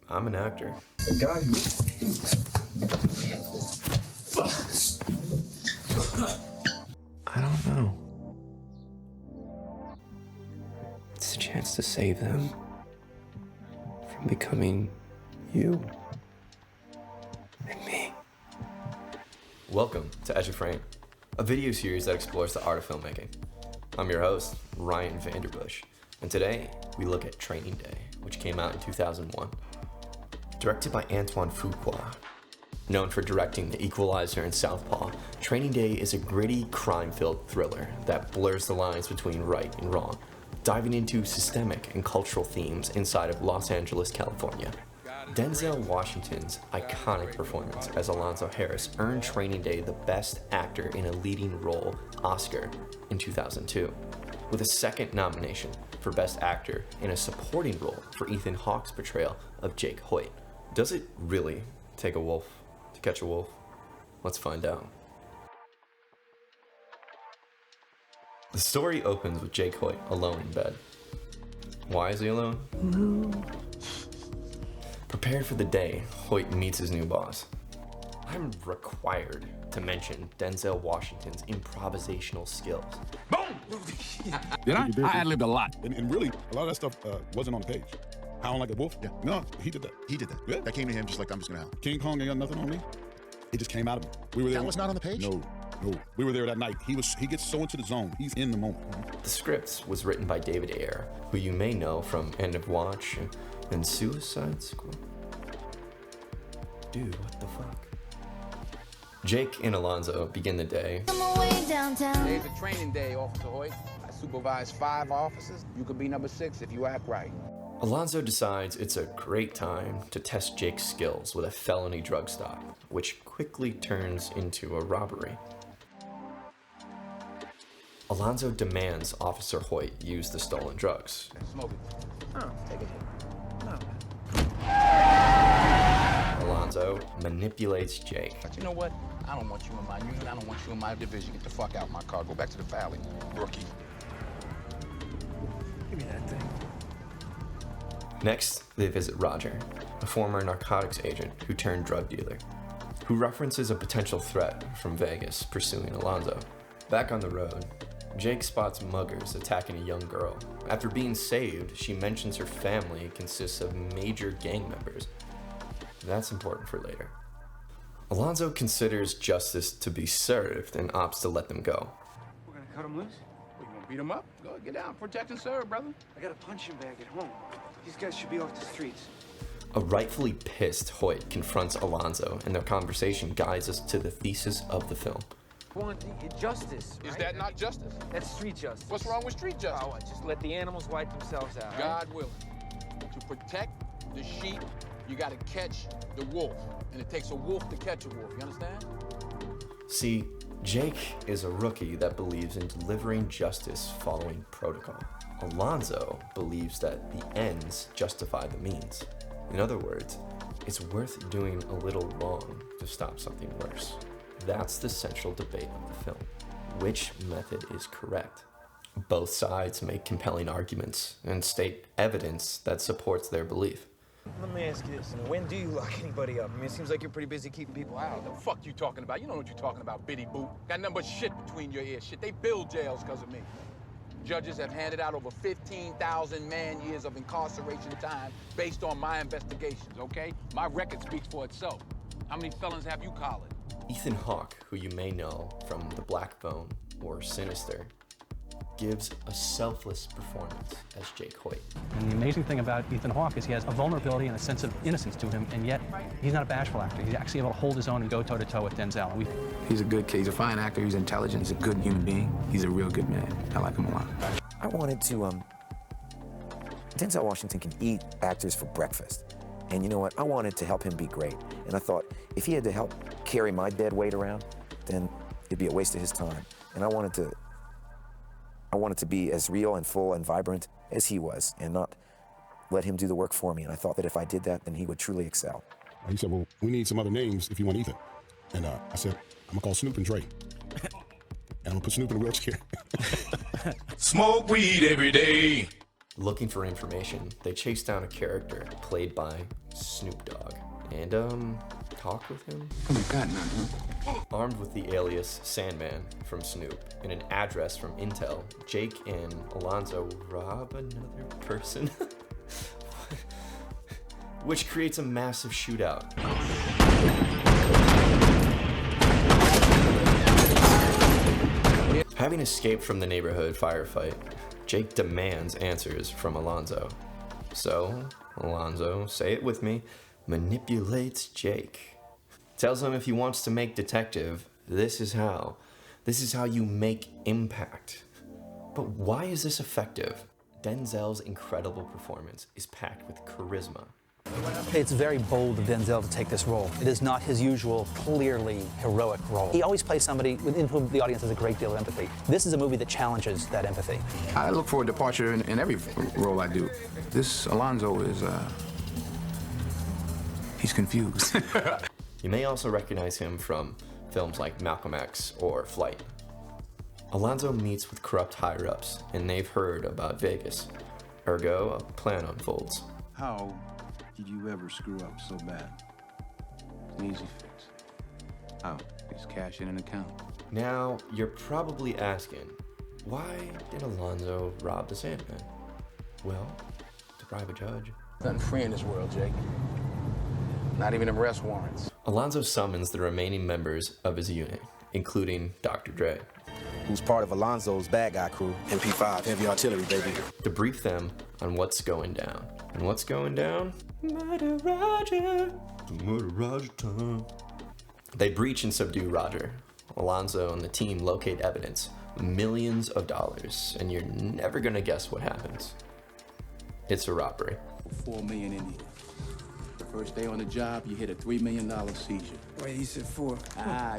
I'm an actor. The guy who... I don't know. It's a chance to save them from becoming you and me. Welcome to Edge of Frame, a video series that explores the art of filmmaking. I'm your host, Ryan Vanderbush, and today we look at Training Day, which came out in 2001. Directed by Antoine Fuqua. Known for directing The Equalizer and Southpaw, Training Day is a gritty, crime-filled thriller that blurs the lines between right and wrong, diving into systemic and cultural themes inside of Los Angeles, California. Denzel Washington's iconic performance as Alonzo Harris earned Training Day the Best Actor in a Leading Role Oscar in 2002, with a second nomination for Best Actor in a Supporting Role for Ethan Hawke's portrayal of Jake Hoyt. Does it really take a wolf to catch a wolf? Let's find out. The story opens with Jake Hoyt alone in bed. Why is he alone? Prepared for the day, Hoyt meets his new boss. I'm required to mention Denzel Washington's improvisational skills. Boom! Did I? I ad-libbed a lot. And really, a lot of that stuff wasn't on the page. Howling like a wolf? Yeah. No, he did that. He did that. Yeah. That came to him just like I'm just gonna howl. King Kong ain't got nothing on me. It just came out of me. We were there. That was not on the page? No. We were there that night. He gets so into the zone. He's in the moment. The script was written by David Ayer, who you may know from End of Watch and Suicide Squad. Dude, what the fuck? Jake and Alonzo begin the day. Today's a training day, Officer Hoyt. I supervise 5 officers. You could be number 6 if you act right. Alonzo decides it's a great time to test Jake's skills with a felony drug stop, which quickly turns into a robbery. Alonzo demands Officer Hoyt use the stolen drugs. Smoke it. Oh, take a hit. No. Alonzo manipulates Jake. But you know what? I don't want you in my unit. I don't want you in my division. Get the fuck out of my car. Go back to the valley, rookie. Give me that thing. Next, they visit Roger, a former narcotics agent who turned drug dealer, who references a potential threat from Vegas pursuing Alonzo. Back on the road, Jake spots muggers attacking a young girl. After being saved, she mentions her family consists of major gang members. That's important for later. Alonzo considers justice to be served and opts to let them go. We're gonna cut him loose? You want to beat him up? Go get down. Protect and serve, brother. I got a punching bag at home. These guys should be off the streets. A rightfully pissed Hoyt confronts Alonzo, and their conversation guides us to the thesis of the film. Want justice. Is right? that not justice? That's street justice. What's wrong with street justice? Oh, just let the animals wipe themselves out. God willing. To protect the sheep, you got to catch the wolf. And it takes a wolf to catch a wolf. You understand? See, Jake is a rookie that believes in delivering justice following protocol. Alonzo believes that the ends justify the means. In other words, it's worth doing a little wrong to stop something worse. That's the central debate of the film. Which method is correct? Both sides make compelling arguments and state evidence that supports their belief. Let me ask you this. When do you lock anybody up? I mean, it seems like you're pretty busy keeping people out. The fuck you talking about? You know what you're talking about, bitty boot. Got nothing but shit between your ears. Shit, they build jails because of me. Judges have handed out over 15,000 man-years of incarceration time based on my investigations, okay? My record speaks for itself. How many felons have you collared? Ethan Hawke, who you may know from The Black Phone or Sinister, gives a selfless performance as Jake Hoyt. And the amazing thing about Ethan Hawke is he has a vulnerability and a sense of innocence to him, and yet he's not a bashful actor. He's actually able to hold his own and go toe-to-toe with Denzel. He's a good kid. He's a fine actor. He's intelligent. He's a good human being. He's a real good man. I like him a lot. I wanted to, Denzel Washington can eat actors for breakfast. And you know what? I wanted to help him be great. And I thought, if he had to help carry my dead weight around, then it'd be a waste of his time. And I wanted to be as real and full and vibrant as he was, and not let him do the work for me. And I thought that if I did that, then he would truly excel. He said, well, we need some other names if you want Ethan. And I said, I'm gonna call Snoop and Dre. And I'm gonna put Snoop in a wheelchair. Smoke weed every day. Looking for information, they chase down a character played by Snoop Dogg and, talk with him. Oh, you got none, huh? Armed with the alias Sandman from Snoop and an address from Intel, Jake and Alonzo rob another person, which creates a massive shootout. Having escaped from the neighborhood firefight, Jake demands answers from Alonzo. So, Alonzo, say it with me, manipulates Jake. Tells him if he wants to make detective, this is how. This is how you make impact. But why is this effective? Denzel's incredible performance is packed with charisma. It's very bold of Denzel to take this role. It is not his usual, clearly heroic role. He always plays somebody in whom the audience has a great deal of empathy. This is a movie that challenges that empathy. I look for a departure in every role I do. This Alonzo is, he's confused. You may also recognize him from films like Malcolm X or Flight. Alonzo meets with corrupt higher-ups, and they've heard about Vegas. Ergo, a plan unfolds. How did you ever screw up so bad? It's an easy fix. How? Just cash in an account. Now, you're probably asking, why did Alonzo rob the Sandman? Well, to bribe a judge. Nothing free in this world, Jake. Not even arrest warrants. Alonzo summons the remaining members of his unit, including Dr. Dre, Who's part of Alonzo's bad guy crew. MP5, heavy artillery, baby. to brief them on what's going down. And what's going down? Murder Roger. Murder Roger time. They breach and subdue Roger. Alonzo and the team locate evidence, millions of dollars, and you're never gonna guess what happens. It's a robbery. $4 million in here. First day on the job, you hit a $3 million seizure. Wait, he said 4.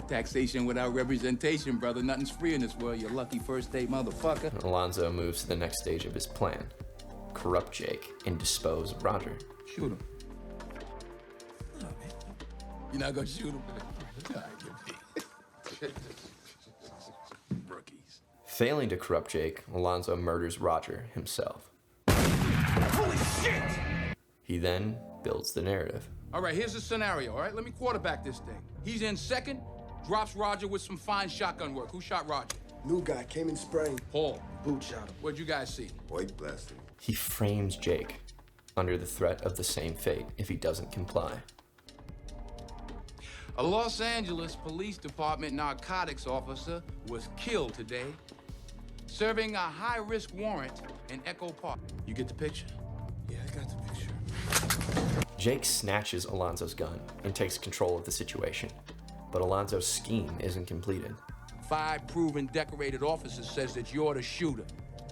Taxation without representation, brother. Nothing's free in this world, you lucky first day motherfucker. Alonzo moves to the next stage of his plan. Corrupt Jake and dispose of Roger. Shoot him. You're not gonna shoot him? All right, give me. Rookies. Failing to corrupt Jake, Alonzo murders Roger himself. Holy shit! He then builds the narrative. All right, here's the scenario, all right? Let me quarterback this thing. He's in second, drops Roger with some fine shotgun work. Who shot Roger? New guy came in spraying. Paul. Boot shot him. What'd you guys see? White blasted. He frames Jake under the threat of the same fate if he doesn't comply. A Los Angeles Police Department narcotics officer was killed today, serving a high-risk warrant in Echo Park. You get the picture? Yeah, I got the picture. Jake snatches Alonzo's gun and takes control of the situation, but Alonzo's scheme isn't completed. 5 proven decorated officers says that you're the shooter,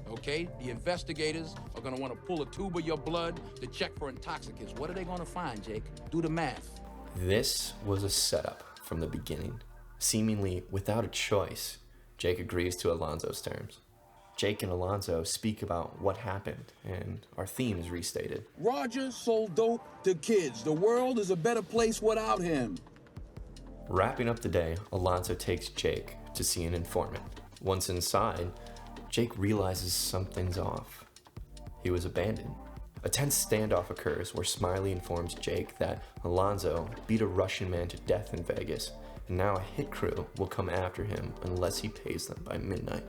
okay? The investigators are gonna wanna pull a tube of your blood to check for intoxicants. What are they gonna find, Jake? Do the math. This was a setup from the beginning. Seemingly without a choice, Jake agrees to Alonzo's terms. Jake and Alonzo speak about what happened, and our theme is restated. Roger sold dope to kids. The world is a better place without him. Wrapping up the day, Alonzo takes Jake to see an informant. Once inside, Jake realizes something's off. He was abandoned. A tense standoff occurs where Smiley informs Jake that Alonzo beat a Russian man to death in Vegas, and now a hit crew will come after him unless he pays them by midnight.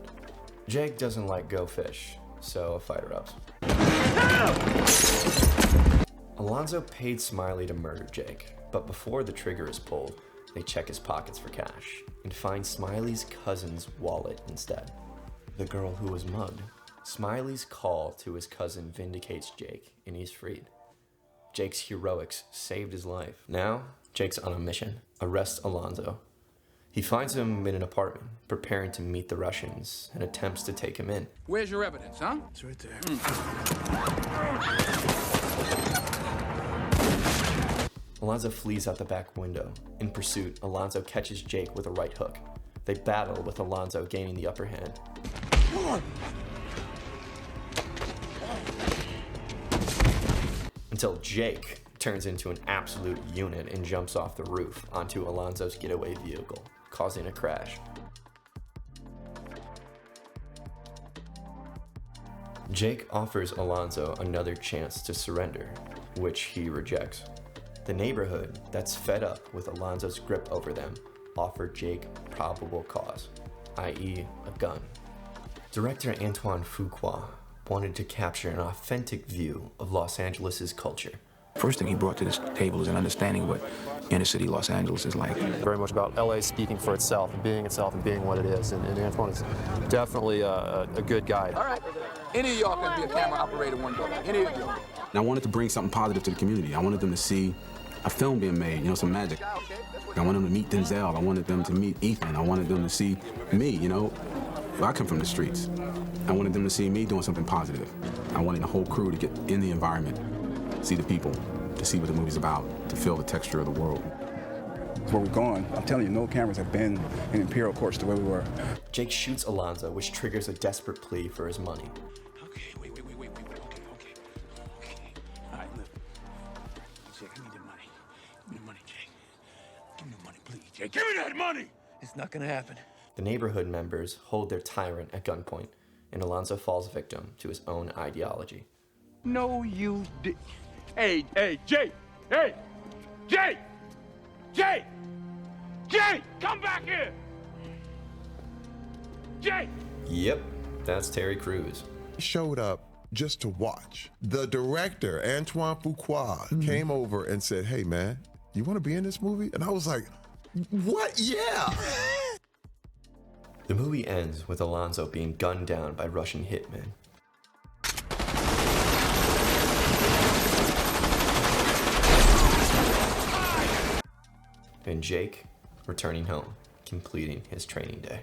Jake doesn't like Go Fish, so a fight erupts. Alonzo paid Smiley to murder Jake, but before the trigger is pulled, they check his pockets for cash and find Smiley's cousin's wallet instead. The girl who was mugged. Smiley's call to his cousin vindicates Jake, and he's freed. Jake's heroics saved his life. Now, Jake's on a mission. Arrest Alonzo. He finds him in an apartment, preparing to meet the Russians, and attempts to take him in. Where's your evidence, huh? It's right there. Alonzo flees out the back window. In pursuit, Alonzo catches Jake with a right hook. They battle, with Alonzo gaining the upper hand. Until Jake turns into an absolute unit and jumps off the roof onto Alonzo's getaway vehicle, causing a crash. Jake offers Alonzo another chance to surrender, which he rejects. The neighborhood, that's fed up with Alonzo's grip over them, offer Jake probable cause, i.e. a gun. Director Antoine Fuqua wanted to capture an authentic view of Los Angeles' culture. First thing he brought to this table is an understanding of what inner city Los Angeles is like. Very much about LA speaking for itself and being what it is. And Antoine is definitely a good guy. All right. Any of y'all can be a camera operator one day. Any of y'all. And I wanted to bring something positive to the community. I wanted them to see a film being made, you know, some magic. I wanted them to meet Denzel. I wanted them to meet Ethan. I wanted them to see me, you know. I come from the streets. I wanted them to see me doing something positive. I wanted the whole crew to get in the environment, see the people, to see what the movie's about, to feel the texture of the world. Where we're going, I'm telling you, no cameras have been in Imperial Courts the way we were. Jake shoots Alonzo, which triggers a desperate plea for his money. Okay, wait. Okay. All right, look. Jake, I need the money. Give me the money, Jake. Give me the money, please, Jake. Give me that money! It's not gonna happen. The neighborhood members hold their tyrant at gunpoint, and Alonzo falls victim to his own ideology. No, you did. Hey, Jake! Hey! Jake! Jake! Jake! Come back here! Jake! Yep, that's Terry Crews. He showed up just to watch. The director, Antoine Fuqua, came over and said, hey, man, you want to be in this movie? And I was like, what? Yeah! The movie ends with Alonzo being gunned down by Russian hitmen. And Jake returning home, completing his training day.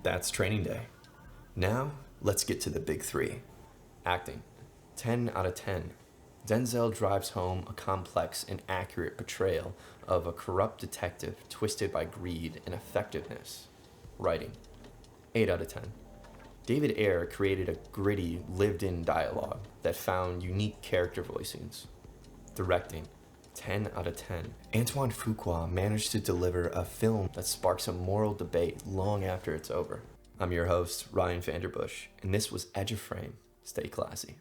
That's training day. Now, let's get to the big three. Acting, 10 out of 10. Denzel drives home a complex and accurate portrayal of a corrupt detective twisted by greed and effectiveness. Writing, 8 out of 10. David Ayer created a gritty, lived-in dialogue that found unique character voicings. Directing, 10 out of 10. Antoine Fuqua managed to deliver a film that sparks a moral debate long after it's over. I'm your host, Ryan Vanderbush, and this was Edge of Frame. Stay classy.